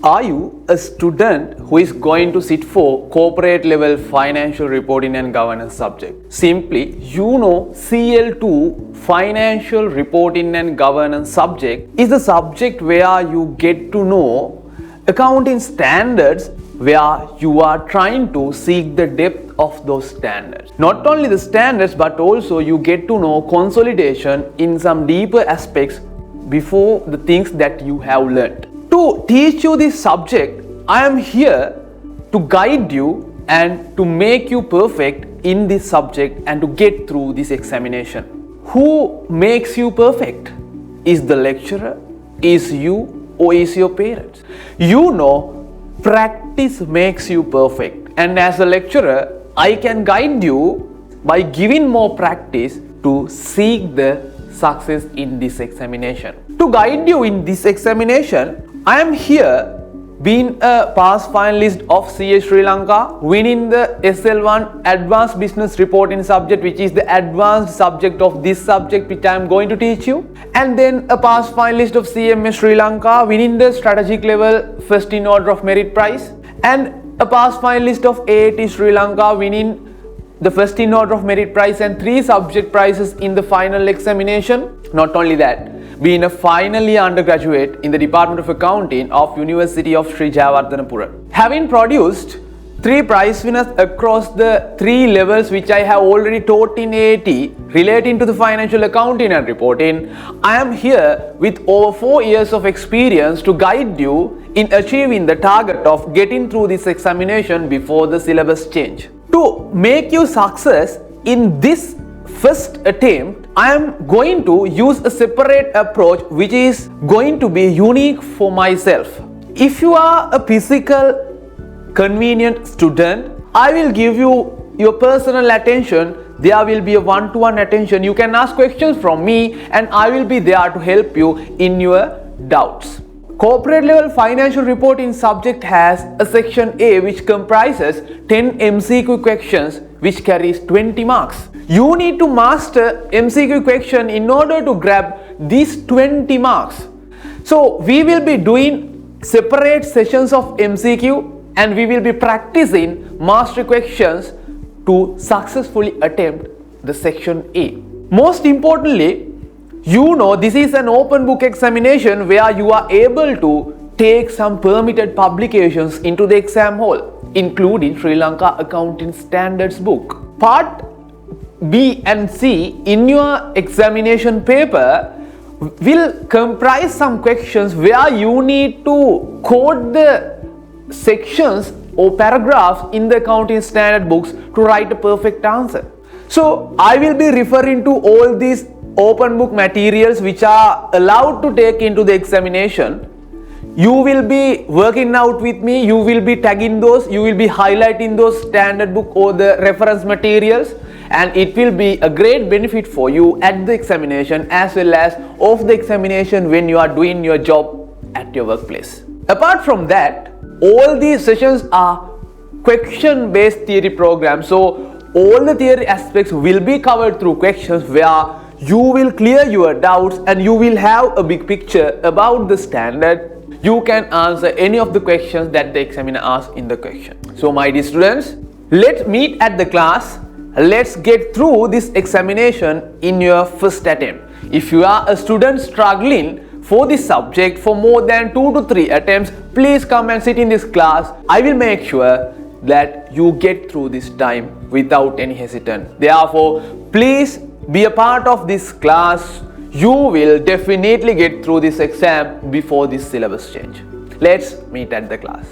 Are you a student who is going to sit for corporate level financial reporting and governance subject? Simply, CL2 financial reporting and governance subject is the subject where you get to know accounting standards, where you are trying to seek the depth of those standards. Not only the standards, but also you get to know consolidation in some deeper aspects before the things that you have learned. To teach you this subject, I am here to guide you and to make you perfect in this subject and to get through this examination. Who makes you perfect? Is the lecturer? Is you? Or is your parents? Practice makes you perfect, and as a lecturer, I can guide you by giving more practice to seek the success in this examination. To guide you in this examination, I am here being a past finalist of CS Sri Lanka, winning the SL1 Advanced Business Reporting subject, which is the advanced subject of this subject which I am going to teach you, and then a past finalist of CMS Sri Lanka, winning the strategic level first in order of merit prize, and a past finalist of AAT Sri Lanka, winning the first in order of merit prize and 3 subject prizes in the final examination. Not only that, being a final year undergraduate in the Department of Accounting of University of Sri Jayawardhanapura. Having produced 3 prize winners across the 3 levels which I have already taught in AAT relating to the financial accounting and reporting, I am here with over 4 years of experience to guide you in achieving the target of getting through this examination before the syllabus change. To make you success in this first attempt, I am going to use a separate approach which is going to be unique for myself. If you are a physical, convenient student, I will give you your personal attention. There will be a one-to-one attention. You can ask questions from me and I will be there to help you in your doubts. Corporate level financial reporting subject has a section A which comprises 10 MCQ questions which carries 20 marks. You need to master MCQ question in order to grab these 20 marks. So we will be doing separate sessions of MCQ and we will be practicing mastery questions to successfully attempt the section A. Most importantly, this is an open book examination where you are able to take some permitted publications into the exam hall, including Sri Lanka Accounting Standards book. Part B and C in your examination paper will comprise some questions where you need to quote the sections or paragraphs in the accounting standard books to write a perfect answer. So I will be referring to all these open book materials which are allowed to take into the examination. You will be working out with me, you will be tagging those, you will be highlighting those standard book or the reference materials, and it will be a great benefit for you at the examination as well as off the examination when you are doing your job at your workplace. Apart from that, all these sessions are question based theory programs, so all the theory aspects will be covered through questions where you will clear your doubts and you will have a big picture about the standard. You can answer any of the questions that the examiner asks in the question. So my dear students, let's meet at the class. Let's get through this examination in your first attempt. If you are a student struggling for this subject for more than 2 to 3 attempts, please come and sit in this class. I will make sure that you get through this time without any hesitation. Therefore, please be a part of this class. You will definitely get through this exam before this syllabus change. Let's meet at the class.